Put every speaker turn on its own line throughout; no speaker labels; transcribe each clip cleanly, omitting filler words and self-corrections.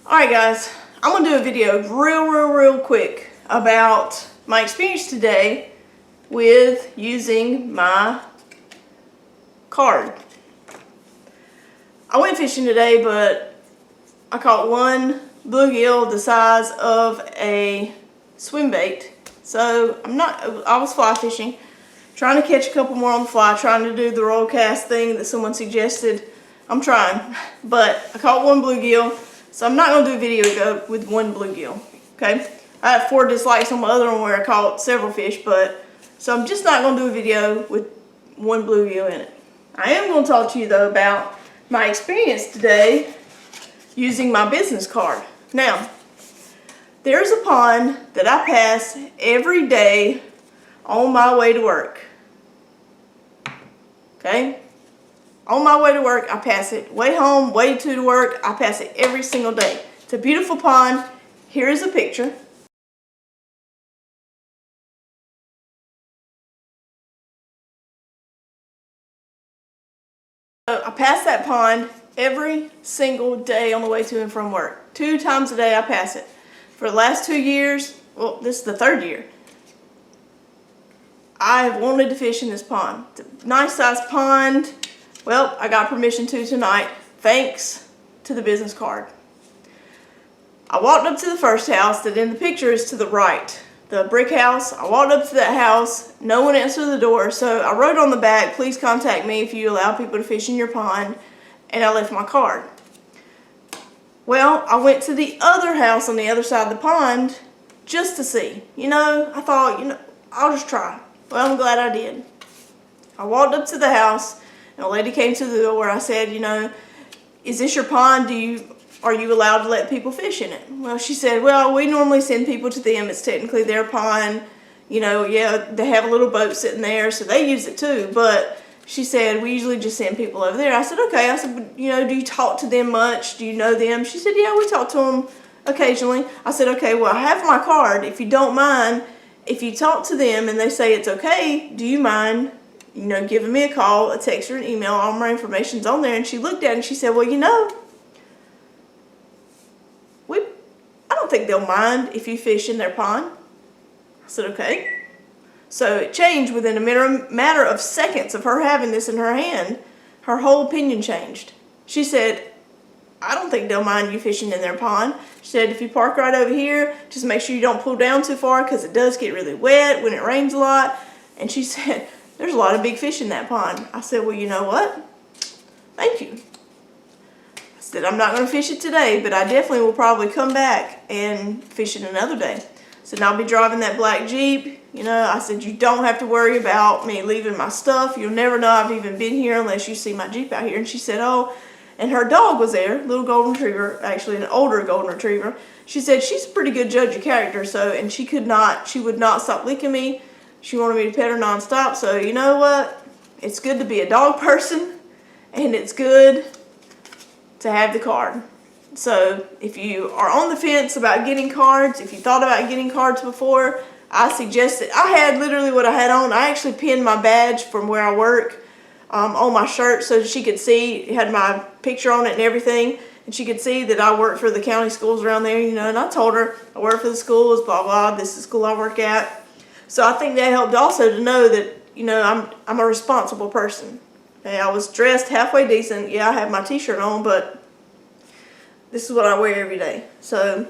Alright guys, I'm going to do a video real quick about my experience today with using my card. I went fishing today, but I caught one bluegill the size of a swim bait. So I was fly fishing, trying to catch a couple more on the fly, trying to do the roll cast thing that someone suggested. I'm trying, but I caught one bluegill. So I'm not going to do a video with one bluegill, okay? I had 4 dislikes on my other one where I caught several fish, so I'm just not going to do a video with one bluegill in it. I am going to talk to you though about my experience today using my business card. Now, there's a pond that I pass every day on my way to work, okay? On my way to work, I pass it. Way home, way to work, I pass it every single day. It's a beautiful pond. Here is a picture. I pass that pond every single day on the way to and from work. 2 times a day I pass it. For the last 2 years, well, this is the 3rd year, I have wanted to fish in this pond. It's a nice sized pond. Well, I got permission to tonight, thanks to the business card. I walked up to the first house that in the picture is to the right, the brick house. I walked up to that house, no one answered the door, so I wrote on the back, please contact me if you allow people to fish in your pond, and I left my card. Well, I went to the other house on the other side of the pond just to see. I thought, I'll just try. Well, I'm glad I did. I walked up to the house, and a lady came to the door. I said, is this your pond? Are you allowed to let people fish in it? Well, she said, well, we normally send people to them. It's technically their pond. Yeah, they have a little boat sitting there, so they use it too. But she said, we usually just send people over there. I said, okay. I said, do you talk to them much? Do you know them? She said, yeah, we talk to them occasionally. I said, okay, well, I have my card. If you don't mind, if you talk to them and they say it's okay, do you mind giving me a call, a text, or an email? All my information's on there. And she looked at it and she said, well, I don't think they'll mind if you fish in their pond. I said, okay. So it changed within a matter of seconds of her having this in her hand. Her whole opinion changed. She said, I don't think they'll mind you fishing in their pond. She said, if you park right over here, just make sure you don't pull down too far because it does get really wet when it rains a lot. And she said, there's a lot of big fish in that pond. I said, well, you know what? Thank you. I said, I'm not going to fish it today, but I definitely will probably come back and fish it another day. I said, I'll be driving that black Jeep. I said, you don't have to worry about me leaving my stuff. You'll never know I've even been here unless you see my Jeep out here. And she said, oh, and her dog was there, little golden retriever, actually an older golden retriever. She said, she's a pretty good judge of character, and she would not stop licking me. She wanted me to pet her nonstop, so you know what? It's good to be a dog person, and it's good to have the card. So if you are on the fence about getting cards, if you thought about getting cards before, I suggest it. I had literally what I had on. I actually pinned my badge from where I work on my shirt so that she could see. It had my picture on it and everything, and she could see that I work for the county schools around there, and I told her I work for the schools, blah, blah, this is the school I work at. So I think that helped also to know that, I'm a responsible person. Okay, I was dressed halfway decent. Yeah, I have my t-shirt on, but this is what I wear every day. So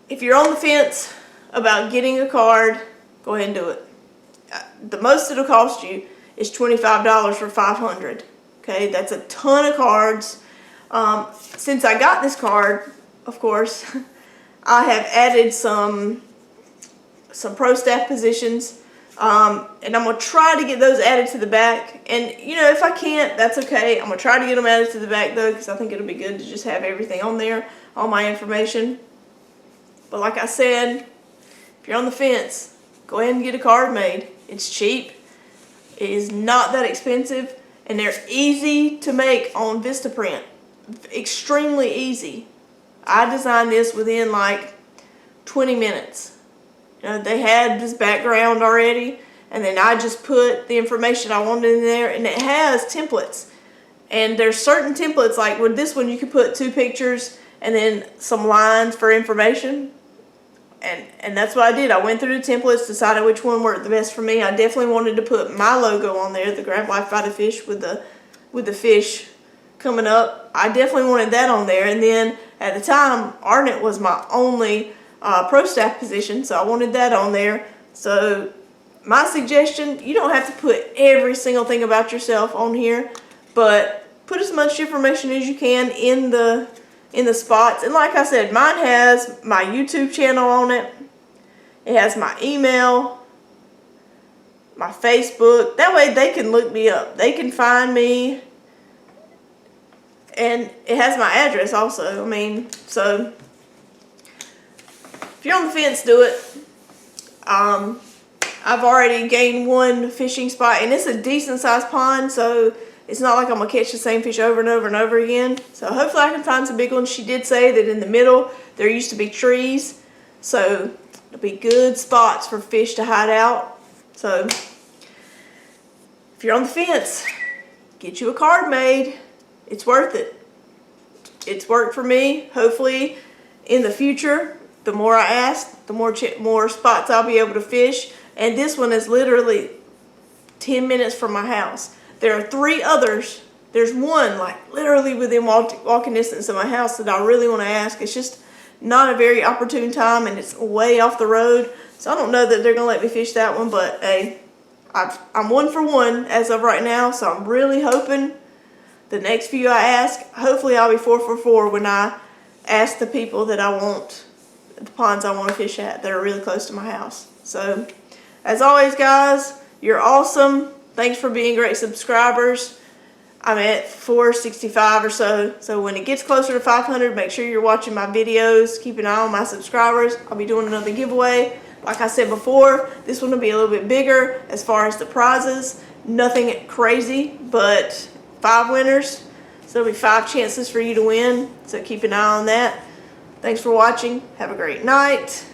if you're on the fence about getting a card, go ahead and do it. The most it'll cost you is $25 for 500. Okay, that's a ton of cards. Since I got this card, of course, I have added some pro staff positions, and I'm going to try to get those added to the back. And if I can't, that's okay. I'm going to try to get them added to the back though, because I think it'll be good to just have everything on there, all my information. But like I said, if you're on the fence, go ahead and get a card made. It's cheap. It is not that expensive, and they're easy to make on Vistaprint. Extremely easy. I designed this within like 20 minutes. They had this background already, and then I just put the information I wanted in there, and it has templates. And there's certain templates, like with this one you could put 2 pictures and then some lines for information. And that's what I did. I went through the templates, decided which one worked the best for me. I definitely wanted to put my logo on there, the Grablifebythefish with the fish coming up. I definitely wanted that on there. And then at the time, Ardent was my only pro staff position, so I wanted that on there. So my suggestion, you don't have to put every single thing about yourself on here, but put as much information as you can in the spots. And like I said, mine has my YouTube channel on it. It has my email, my Facebook. That way they can look me up. They can find me. And it has my address also. I mean, so if you're on the fence, do it. I've already gained one fishing spot, and it's a decent sized pond, so it's not like I'm going to catch the same fish over and over and over again. So hopefully I can find some big ones. She did say that in the middle there used to be trees, so it'll be good spots for fish to hide out. So if you're on the fence, get you a card made. It's worth it. It's worked for me. Hopefully in the future, the more I ask, the more spots I'll be able to fish. And this one is literally 10 minutes from my house. There are 3 others. There's one like literally within walking distance of my house that I really want to ask. It's just not a very opportune time, and it's way off the road. So I don't know that they're going to let me fish that one, but hey, I'm 1 for 1 as of right now. So I'm really hoping the next few I ask, hopefully I'll be 4 for 4 when I ask the people that I want, the ponds I want to fish at that are really close to my house. So as always, guys, you're awesome. Thanks for being great subscribers. I'm at 465 or so. So when it gets closer to 500, make sure you're watching my videos. Keep an eye on my subscribers. I'll be doing another giveaway. Like I said before, this one will be a little bit bigger as far as the prizes. Nothing crazy, but 5 winners. So there'll be 5 chances for you to win. So keep an eye on that. Thanks for watching. Have a great night.